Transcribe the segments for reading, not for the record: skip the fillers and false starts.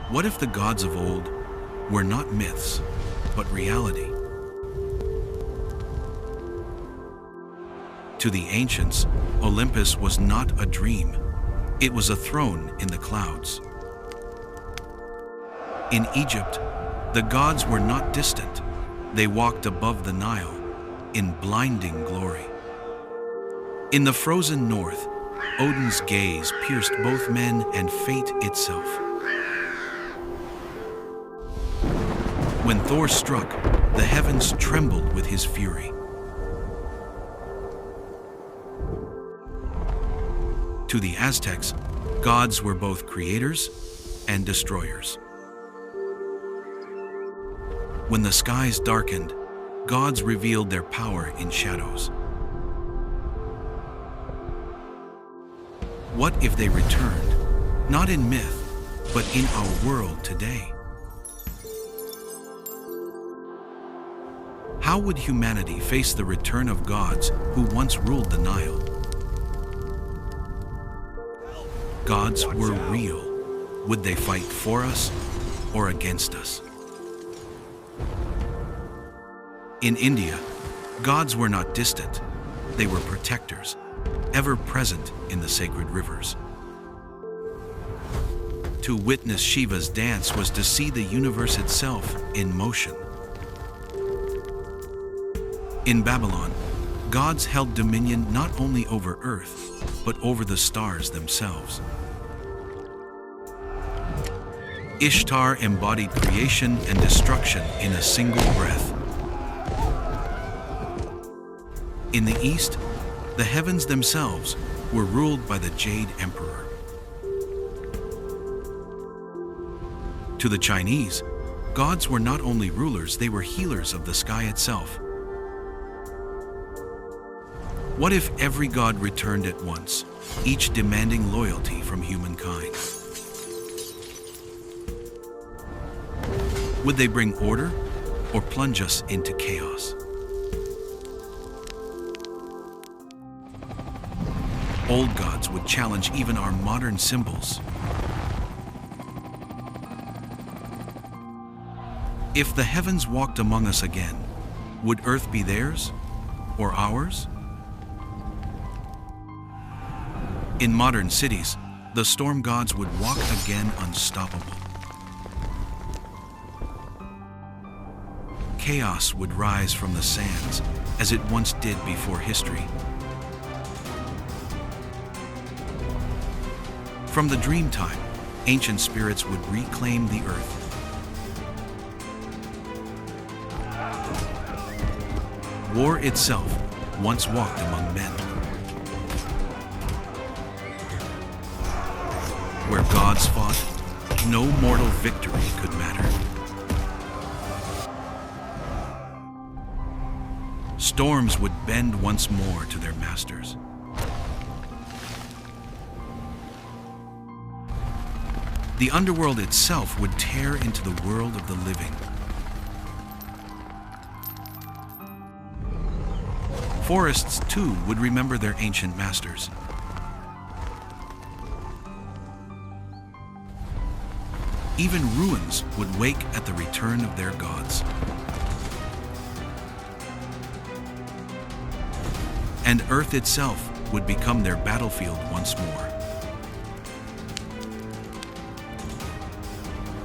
What if the gods of old were not myths, but reality? To the ancients, Olympus was not a dream. It was a throne in the clouds. In Egypt, the gods were not distant. They walked above the Nile in blinding glory. In the frozen north, Odin's gaze pierced both men and fate itself. When Thor struck, the heavens trembled with his fury. To the Aztecs, gods were both creators and destroyers. When the skies darkened, gods revealed their power in shadows. What if they returned, not in myth, but in our world today? How would humanity face the return of gods who once ruled the Nile? Gods were real. Would they fight for us or against us? In India, gods were not distant. They were protectors, ever present in the sacred rivers. To witness Shiva's dance was to see the universe itself in motion. In Babylon, gods held dominion not only over earth, but over the stars themselves. Ishtar embodied creation and destruction in a single breath. In the east, the heavens themselves were ruled by the Jade Emperor. To the Chinese, gods were not only rulers, they were healers of the sky itself. What if every god returned at once, each demanding loyalty from humankind? Would they bring order or plunge us into chaos? Old gods would challenge even our modern symbols. If the heavens walked among us again, would Earth be theirs or ours? In modern cities, the storm gods would walk again unstoppable. Chaos would rise from the sands, as it once did before history. From the dream time, ancient spirits would reclaim the earth. War itself once walked among men. Where gods fought, no mortal victory could matter. Storms would bend once more to their masters. The underworld itself would tear into the world of the living. Forests, too, would remember their ancient masters. Even ruins would wake at the return of their gods. And Earth itself would become their battlefield once more.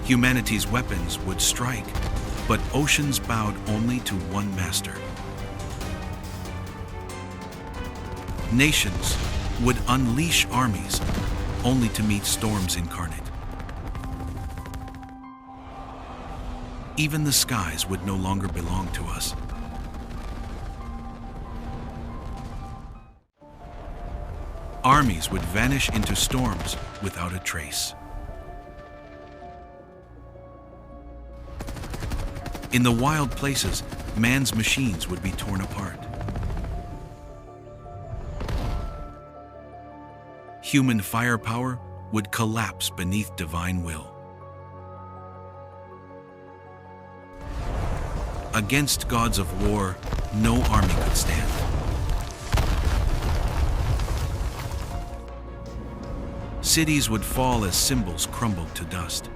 Humanity's weapons would strike, but oceans bowed only to one master. Nations would unleash armies, only to meet storms incarnate. Even the skies would no longer belong to us. Armies would vanish into storms without a trace. In the wild places, man's machines would be torn apart. Human firepower would collapse beneath divine will. Against gods of war, no army could stand. Cities would fall as symbols crumbled to dust.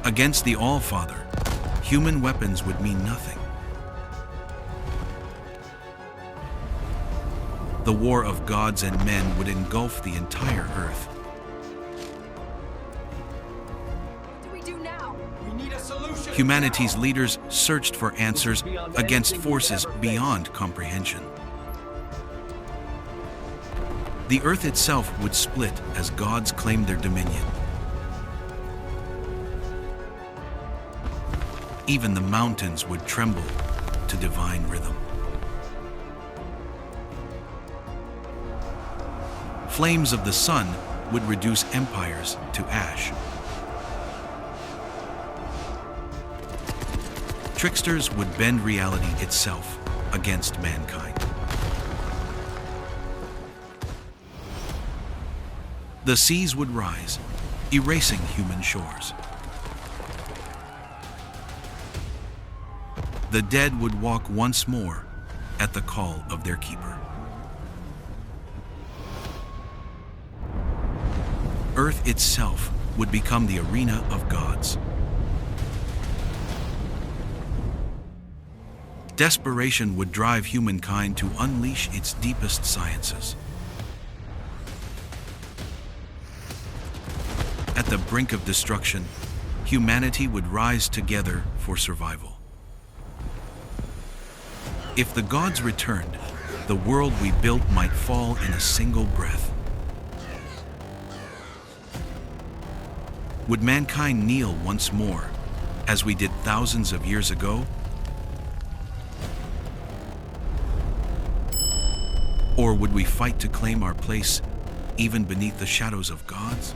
Against the All-Father, human weapons would mean nothing. The war of gods and men would engulf the entire earth. What do we do now? We need a solution. Humanity's leaders searched for answers against forces beyond comprehension. The earth itself would split as gods claimed their dominion. Even the mountains would tremble to divine rhythm. Flames of the sun would reduce empires to ash. Tricksters would bend reality itself against mankind. The seas would rise, erasing human shores. The dead would walk once more at the call of their keeper. Earth itself would become the arena of gods. Desperation would drive humankind to unleash its deepest sciences. At the brink of destruction, humanity would rise together for survival. If the gods returned, the world we built might fall in a single breath. Would mankind kneel once more, as we did thousands of years ago? Or would we fight to claim our place even beneath the shadows of gods?